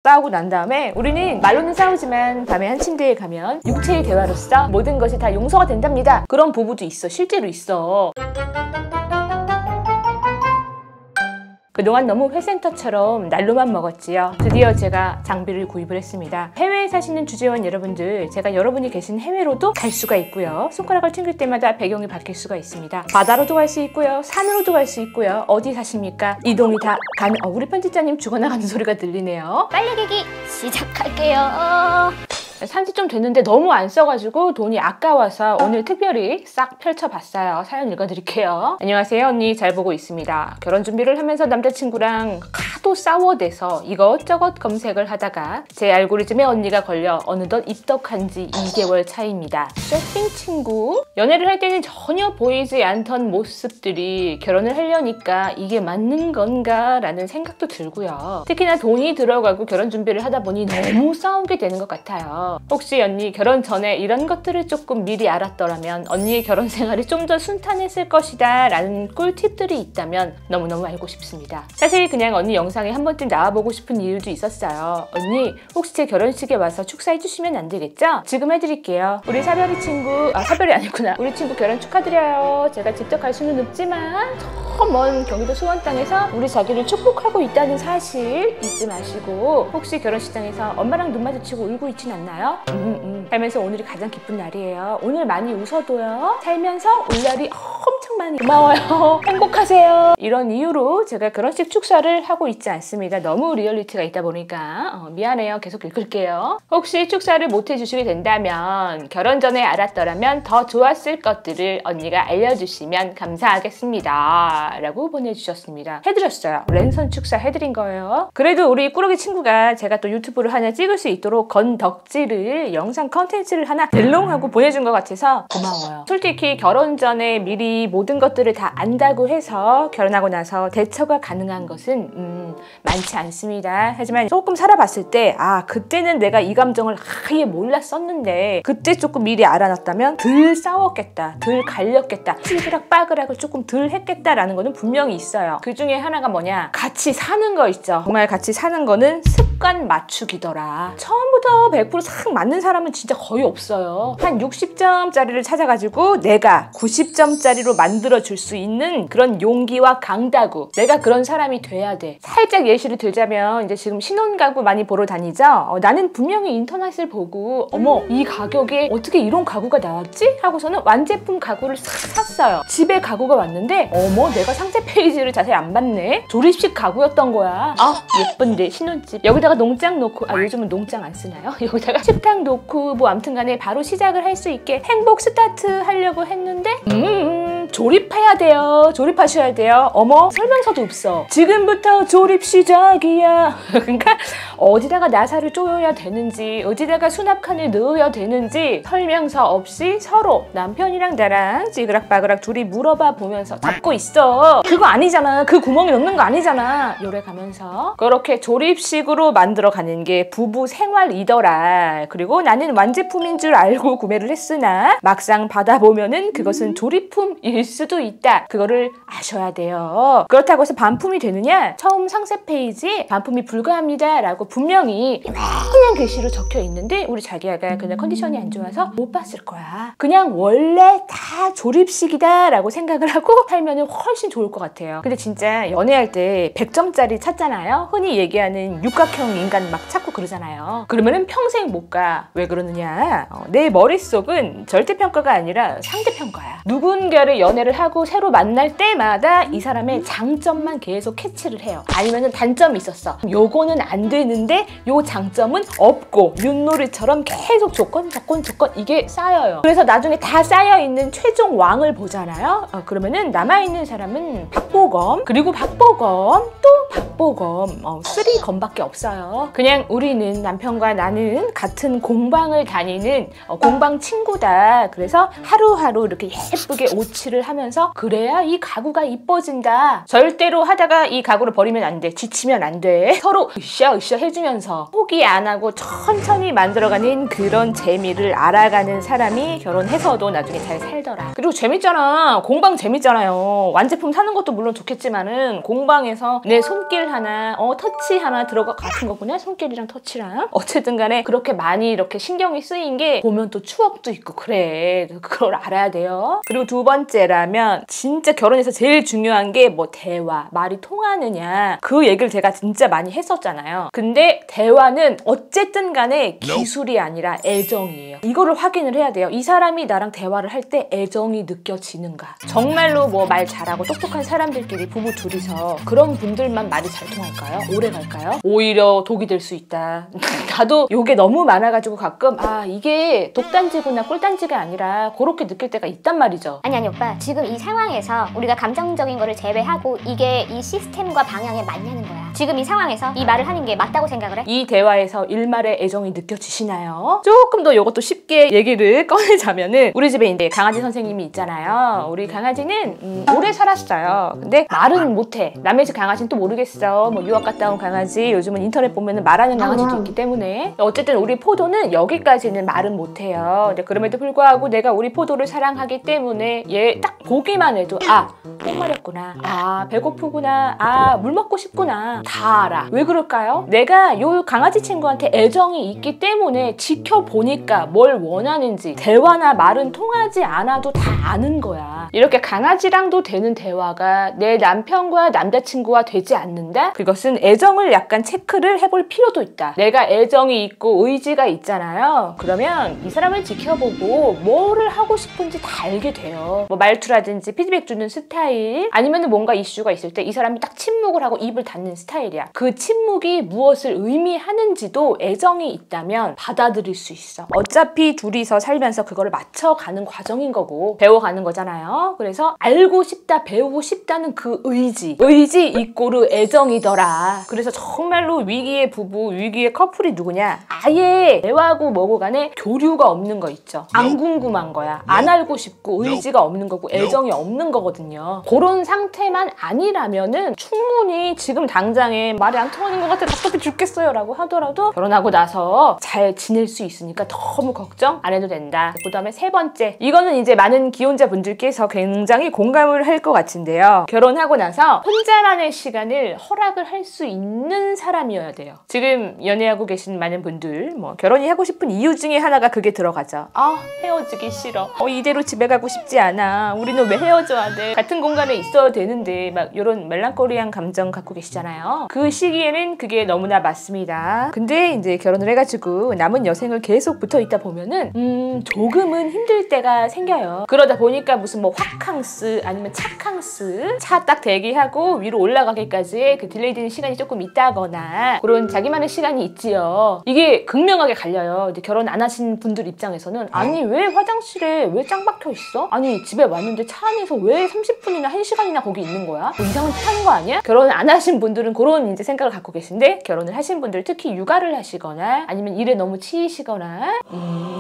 싸우고 난 다음에 우리는 말로는 싸우지만 밤에 한 침대에 가면 육체의 대화로서 모든 것이 다 용서가 된답니다. 그런 부부도 있어. 실제로 있어. 그동안 너무 회센터처럼 날로만 먹었지요. 드디어 제가 장비를 구입을 했습니다. 해외에 사시는 주재원 여러분들, 제가 여러분이 계신 해외로도 갈 수가 있고요. 손가락을 튕길 때마다 배경이 바뀔 수가 있습니다. 바다로도 갈 수 있고요. 산으로도 갈 수 있고요. 어디 사십니까? 이동이 다 가능. 우리 편집자님 죽어나가는 소리가 들리네요. 빨리 기기 시작할게요. 산지 좀 됐는데 너무 안 써가지고 돈이 아까워서 오늘 특별히 싹 펼쳐봤어요. 사연 읽어드릴게요. 안녕하세요. 언니 잘 보고 있습니다. 결혼 준비를 하면서 남자친구랑 하도 싸워대서 이것저것 검색을 하다가 제 알고리즘에 언니가 걸려 어느덧 입덕한 지 2개월 차입니다. 쇼핑 친구? 연애를 할 때는 전혀 보이지 않던 모습들이 결혼을 하려니까 이게 맞는 건가 라는 생각도 들고요. 특히나 돈이 들어가고 결혼 준비를 하다 보니 너무 싸우게 되는 것 같아요. 혹시 언니 결혼 전에 이런 것들을 조금 미리 알았더라면 언니의 결혼 생활이 좀 더 순탄했을 것이다 라는 꿀팁들이 있다면 너무너무 알고 싶습니다. 사실 그냥 언니 영상에 한 번쯤 나와보고 싶은 이유도 있었어요. 언니 혹시 제 결혼식에 와서 축사해주시면 안 되겠죠? 지금 해드릴게요. 우리 사별이 친구, 사별이 아니구나. 우리 친구 결혼 축하드려요. 제가 직접 갈 수는 없지만 저 먼 경기도 수원 땅에서 우리 자기를 축복하고 있다는 사실 잊지 마시고, 혹시 결혼식장에서 엄마랑 눈 마주치고 울고 있진 않나요? 살면서 오늘이 가장 기쁜 날이에요. 오늘 많이 웃어도요. 살면서 올 날이 엄청 많이 고마워요. 행복하세요. 이런 이유로 제가 결혼식 축사를 하고 있지 않습니다. 너무 리얼리티가 있다 보니까 미안해요. 계속 읽을게요. 혹시 축사를 못 해주시게 된다면 결혼 전에 알았더라면 더 좋았을 것들을 언니가 알려주시면 감사하겠습니다 라고 보내주셨습니다. 해드렸어요. 랜선 축사 해드린 거예요. 그래도 우리 꾸러기 친구가 제가 또 유튜브를 하나 찍을 수 있도록 건덕지를 영상 컨텐츠를 하나 델롱하고 보내준 것 같아서 고마워요. 솔직히 결혼 전에 미리 모든 것들을 다 안다고 해서 결혼하고 나서 대처가 가능한 것은 많지 않습니다. 하지만 조금 살아봤을 때 그때는 내가 이 감정을 아예 몰랐었는데 그때 조금 미리 알아놨다면 덜 싸웠겠다, 덜 갈렸겠다, 찌그락 빠그락을 조금 덜 했겠다라는 거는 분명히 있어요. 그 중에 하나가 뭐냐, 같이 사는 거 있죠. 정말 같이 사는 거는 습관 맞추기더라. 처음부터 100% 맞는 사람은 진짜 거의 없어요. 한 60점짜리를 찾아가지고 내가 90점짜리로 만들어줄 수 있는 그런 용기와 강다구, 내가 그런 사람이 돼야 돼. 살짝 예시를 들자면 이제 지금 신혼가구 많이 보러 다니죠? 나는 분명히 인터넷을 보고 어머 이 가격에 어떻게 이런 가구가 나왔지? 하고서는 완제품 가구를 싹 샀어요. 집에 가구가 왔는데 어머 내가 상세 페이지를 자세히 안 봤네? 조립식 가구였던 거야. 예쁜데 신혼집. 여기다가 농장 놓고, 요즘은 농장 안 쓰나요? 여기다가 식탁 놓고 뭐 아무튼 간에 바로 시작을 할 수 있게 행복 스타트 하려고 했는데 조립해야 돼요. 조립하셔야 돼요. 어머 설명서도 없어. 지금부터 조립 시작이야. 그러니까 어디다가 나사를 조여야 되는지, 어디다가 수납칸을 넣어야 되는지 설명서 없이 서로 남편이랑 나랑 찌그락빠그락 둘이 물어봐 보면서 잡고 있어. 그거 아니잖아. 그 구멍에 넣는 거 아니잖아. 요래 가면서 그렇게 조립식으로 만들어가는 게 부부 생활이더라. 그리고 나는 완제품인 줄 알고 구매를 했으나 막상 받아보면은 그것은 조립품일 수도 있다. 그거를 아셔야 돼요. 그렇다고 해서 반품이 되느냐? 처음 상세 페이지에 반품이 불가합니다 라고 분명히 그냥 글씨로 적혀 있는데 우리 자기야가 그냥 컨디션이 안 좋아서 못 봤을 거야. 그냥 원래 다 조립식이다 라고 생각을 하고 살면 훨씬 좋을 것 같아요. 근데 진짜 연애할 때 100점짜리 찾잖아요. 흔히 얘기하는 육각형 인간 막 찾고 그러잖아요. 그러면은 평생 못 가. 왜 그러느냐? 내 머릿속은 절대평가가 아니라 상대평가야. 누군가를 연애를 하고 새로 만날 때마다 이 사람의 장점만 계속 캐치를 해요. 아니면은 단점이 있었어. 요거는 안 되는데 요 장점은 없고 윷놀이처럼 계속 조건 이게 쌓여요. 그래서 나중에 다 쌓여있는 최종 왕을 보잖아요. 그러면은 남아있는 사람은 박보검, 그리고 박보검, 또 박보검, 3검밖에 없어요. 그냥 우리는 남편과 나는 같은 공방을 다니는 공방 친구다. 그래서 하루하루 이렇게 예쁘게 오칠을 하면서 그래야 이 가구가 이뻐진다. 절대로 하다가 이 가구를 버리면 안 돼. 지치면 안 돼. 서로 으쌰으쌰 해주면서 포기 안 하고 천천히 만들어가는 그런 재미를 알아가는 사람이 결혼해서도 나중에 잘 살더라. 그리고 재밌잖아. 공방 재밌잖아요. 완제품 사는 것도 물론 좋겠지만은 공방에서 내 손길 하나 터치 하나 들어가 같은 거구나. 손길이랑 터치랑 어쨌든 간에 그렇게 많이 이렇게 신경이 쓰인 게 보면 또 추억도 있고 그래. 그걸 알아야 돼요. 그리고 두 번째라면 진짜 결혼에서 제일 중요한 게 뭐 대화, 말이 통하느냐 그 얘기를 제가 진짜 많이 했었잖아요. 근데 대화는 어쨌든 간에 기술이 아니라 애정이에요. 이거를 확인을 해야 돼요. 이 사람이 나랑 대화를 할 때 애정이 느껴지는가. 정말로 뭐 말 잘하고 똑똑한 사람들끼리 부부 둘이서 그런 분들만 말이 잘 통할까요? 오래 갈까요? 오히려 독이 될 수 있다. 나도 요게 너무 많아가지고 가끔 이게 독단지구나 꿀단지가 아니라 그렇게 느낄 때가 있단 말이죠. 아니 오빠, 지금 이 상황에서 우리가 감정적인 거를 제외하고 이게 이 시스템과 방향에 맞냐는 거야. 지금 이 상황에서 이 말을 하는 게 맞다고 생각을 해? 이 대화에서 일말의 애정이 느껴지시나요? 조금 더 이것도 쉽게 얘기를 꺼내자면은 우리 집에 이제 강아지 선생님이 있잖아요. 우리 강아지는 오래 살았어요. 근데 말은 못해. 남의 집 강아지는 또 모르겠어. 뭐 유학 갔다 온 강아지, 요즘은 인터넷 보면은 말하는 강아지도 있기 때문에 어쨌든 우리 포도는 여기까지는 말은 못해요. 근데 그럼에도 불구하고 내가 우리 포도를 사랑하기 때문에 얘 딱 보기만 해도 똥 마렵구나, 배고프구나, 물 먹고 싶구나 다 알아. 왜 그럴까요? 내가 요 강아지 친구한테 애정이 있기 때문에 지켜보니까 뭘 원하는지 대화나 말은 통하지 않아도 다 아는 거야. 이렇게 강아지랑도 되는 대화가 내 남편과 남자친구와 되지 않는다? 그것은 애정을 약간 체크를 해볼 필요도 있다. 내가 애정이 있고 의지가 있잖아요. 그러면 이 사람을 지켜보고 뭐를 하고 싶은지 다 알게 돼요. 뭐 말투라든지 피드백 주는 스타일, 아니면 뭔가 이슈가 있을 때 이 사람이 딱 침묵을 하고 입을 닫는 스타일이야. 그 침묵이 무엇을 의미하는지도 애정이 있다면 받아들일 수 있어. 어차피 둘이서 살면서 그거를 맞춰가는 과정인 거고 배워가는 거잖아요. 그래서 알고 싶다, 배우고 싶다는 그 의지 이꼬르 애정이더라. 그래서 정말로 위기의 부부, 위기의 커플이 누구냐? 아예 대화하고 뭐고 간에 교류가 없는 거 있죠. 안 궁금한 거야. 안 알고 싶고 의지가 없는 거고 애정이 없는 거거든요. 그런 상태만 아니라면은 충분히 지금 당장에 말이 안 통하는 것 같아, 답답해 죽겠어요 라고 하더라도 결혼하고 나서 잘 지낼 수 있으니까 너무 걱정 안 해도 된다. 그 다음에 세 번째, 이거는 이제 많은 기혼자분들께서 굉장히 공감을 할 것 같은데요. 결혼하고 나서 혼자만의 시간을 허락을 할 수 있는 사람이어야 돼요. 지금 연애하고 계신 많은 분들 뭐 결혼이 하고 싶은 이유 중에 하나가 그게 들어가죠. 헤어지기 싫어. 이대로 집에 가고 싶지 않아. 우리는 왜 헤어져야 돼? 같은 공간에 있어야 되는데 막 이런 멜랑콜리한 감정 갖고 계시잖아요. 그 시기에는 그게 너무나 맞습니다. 근데 이제 결혼을 해가지고 남은 여생을 계속 붙어 있다 보면은 조금은 힘들 때가 생겨요. 그러다 보니까 무슨 뭐 화캉스 아니면 차캉스, 차 딱 대기하고 위로 올라가기까지 그 딜레이 되는 시간이 조금 있다거나 그런 자기만의 시간이 있지요. 이게 극명하게 갈려요. 근데 결혼 안 하신 분들 입장에서는 아니 왜 화장실에 왜 짱 박혀 있어? 아니 집에 왔는데 차 안에서 왜 30분이나 1시간이나 거기 있는 거야? 뭐 이상한 짓 하는 거 아니야? 결혼 안 하신 분들은 그런 이제 생각을 갖고 계신데, 결혼을 하신 분들 특히 육아를 하시거나 아니면 일에 너무 치이시거나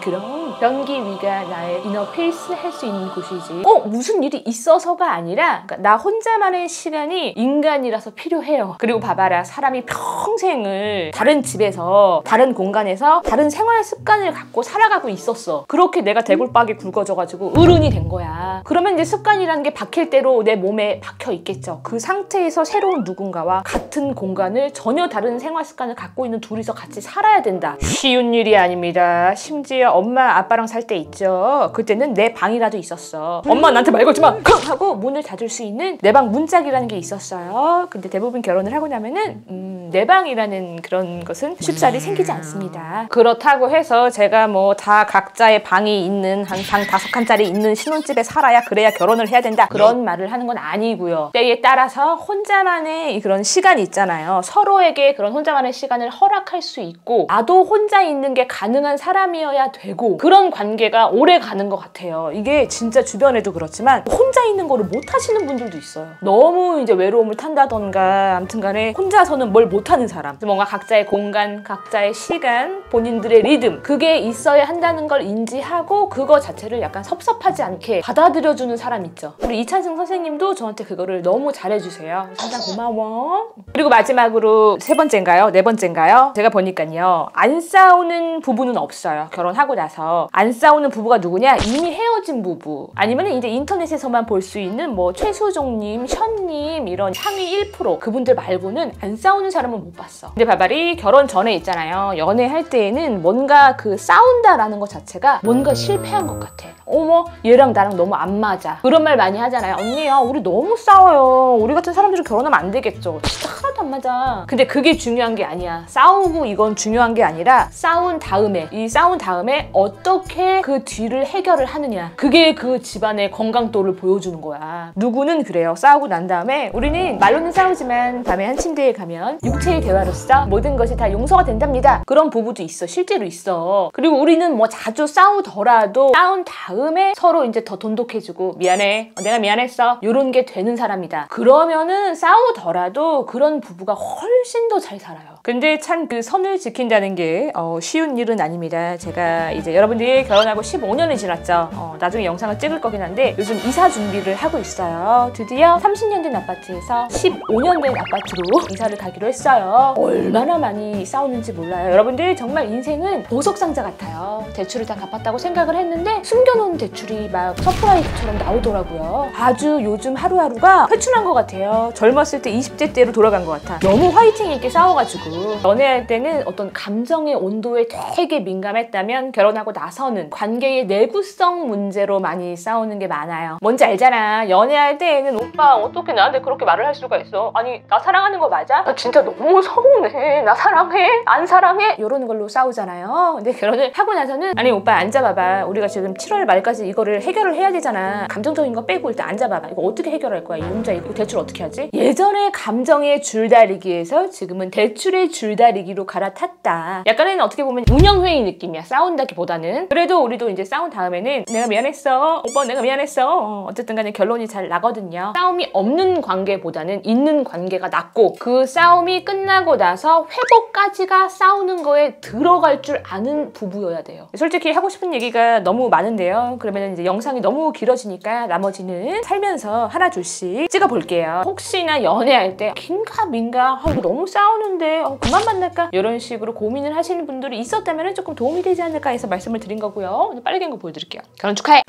그럼 변기 위가 나의 이너 페이스 할 수 있는 곳이지. 무슨 일이 있어서가 아니라 그러니까 나 혼자만의 시간이 인간이라서 필요해요. 그리고 봐봐라, 사람이 평생을 다른 집에서 다른 공간에서 다른 생활 습관을 갖고 살아가고 있었어. 그렇게 내가 대굴박이 굵어져가지고 어른이 된 거야. 그러면 이제 습관이라는 게 박힐 대로 내 몸에 박혀 있겠죠. 그 상태에서 새로운 누군가와 같은 공간을 전혀 다른 생활 습관을 갖고 있는 둘이서 같이 살아야 된다. 쉬운 일이 아닙니다. 심지어 엄마 아빠랑 살 때 있죠. 그때는 내 방이라도 있었어. 엄마 나한테 말 걸지 마! 하고 문을 닫을 수 있는 내 방 문짝이라는 게 있었어요. 근데 대부분 결혼을 하고 나면은 내 방이라는 그런 것은 쉽사리 생기지 않습니다. 그렇다고 해서 제가 뭐 다 각자의 방이 있는 한 방 5칸짜리 있는 신혼집에 살아야 그래야 결혼을 해야 된다, 그런 말을 하는 건 아니고요. 때에 따라서 혼자만의 그런 시간이 있잖아요. 서로에게 그런 혼자만의 시간을 허락할 수 있고 나도 혼자 있는 게 가능한 사람이어야 되고, 그런 관계가 오래 가는 것 같아요. 이게 진짜 주변에도 그렇지만 혼자 있는 거를 못 하시는 분들도 있어요. 너무 이제 외로움을 탄다던가 아무튼 간에 혼자서는 뭘 못하는 사람. 뭔가 각자의 공간, 각자의 시간, 본인들의 리듬 그게 있어야 한다는 걸 인지하고 그거 자체를 약간 섭섭하지 않게 받아들여주는 사람 있죠. 우리 이찬승 선생님도 저한테 그거를 너무 잘해주세요. 항상 고마워. 그리고 마지막으로 세 번째인가요? 네 번째인가요? 제가 보니까요. 안 싸우는 부부는 없어요. 결혼하고 나서. 안 싸우는 부부가 누구냐? 이미 헤어진 부부. 아니면 이제 인터넷에서만 볼 수 있는 뭐 최수종님, 현님 이런 상위 1% 그분들 말고는 안 싸우는 사람은 못 봤어. 근데 바바리 결혼 전에 있잖아요. 연애할 때에는 뭔가 그 싸운다라는 것 자체가 뭔가 실패한 것 같아. 어머 얘랑 나랑 너무 안 맞아. 그런 말 많이 하잖아요. 언니야 우리 너무 싸워요. 우리 같은 사람들은 결혼하면 안 되겠죠. 진짜 하나도 안 맞아. 근데 그게 중요한 게 아니야. 싸우고 이건 중요한 게 아니라 싸운 다음에 어떻게 그 뒤를 해결을 하느냐. 그게 그 집안의 건강도를 보여주는 거야. 누구는 그래요. 싸우고 난 다음에 우리는 말로는 싸우지만 밤에 한 침대에 가면 육체의 대화로서 모든 것이 다 용서가 된답니다. 그런 부부도 있어. 실제로 있어. 그리고 우리는 뭐 자주 싸우더라도 싸운 다음에 서로 이제 더 돈독해지고 미안해. 내가 미안했어. 이런 게 되는 사람이다. 그러면은 싸우더라도 그런 부부가 훨씬 더 잘 살아요. 근데 참 그 선을 지킨다는 게 쉬운 일은 아닙니다. 제가 이제 여러분들이 결혼하고 15년이 지났죠. 나중에 영상을 찍을 거긴 한데 요즘 이사 준비를 하고 있어요. 드디어 30년 된 아파트에서 15년 된 아파트로 이사를 가기로 했어요. 얼마나 많이 싸우는지 몰라요. 여러분들 정말 인생은 보석상자 같아요. 대출을 다 갚았다고 생각을 했는데 숨겨놓은 대출이 막 서프라이즈처럼 나오더라고요. 아주 요즘 하루하루가 회춘한 것 같아요. 젊었을 때 20대 때로 돌아간 것 같아. 너무 화이팅 있게 싸워가지고 연애할 때는 어떤 감정의 온도에 되게 민감했다면 결혼하고 나서는 관계의 내구성 문제로 많이 싸우는 게 많아요. 뭔지 알잖아. 연애할 때에는 오빠 어떻게 나한테 그렇게 말을 할 수가 있어? 아니 나 사랑하는 거 맞아? 나 진짜 너무 서운해. 나 사랑해? 안 사랑해? 이러는 걸로 싸우잖아요. 근데 결혼을 하고 나서는 아니 오빠 앉아봐봐. 우리가 지금 7월 말까지 이거를 해결을 해야 되잖아. 감정적인 거 빼고 일단 앉아봐봐. 이거 어떻게 해결할 거야? 이혼자 이거 대출 어떻게 하지? 예전에 감정의 줄다리기에서 지금은 대출의 줄다리기로 갈아탔다. 약간은 어떻게 보면 운영회의 느낌이야. 싸운다기보다는. 그래도 우리도 이제 싸운 다음에는 내가 미안했어. 오빠 내가 미안했어. 어쨌든 간에 결론이 잘 나거든요. 싸움이 없는 관계보다는 있는 관계가 낫고 그 싸움이 끝나고 나서 회복까지가 싸우는 거에 들어갈 줄 아는 부부여야 돼요. 솔직히 하고 싶은 얘기가 너무 많은데요. 그러면 이제 영상이 너무 길어지니까 나머지는 살면서 하나 둘씩 찍어볼게요. 혹시나 연애할 때 긴가 민가 이거 너무 싸우는데 그만 만날까? 이런 식으로 고민을 하시는 분들이 있었다면 조금 도움이 되지 않을까 해서 말씀을 드린 거고요. 빨리 간 거 보여드릴게요. 결혼 축하해!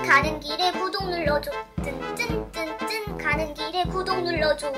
가는 길에 구독 눌러줘. 가는 길에 구독 눌러줘.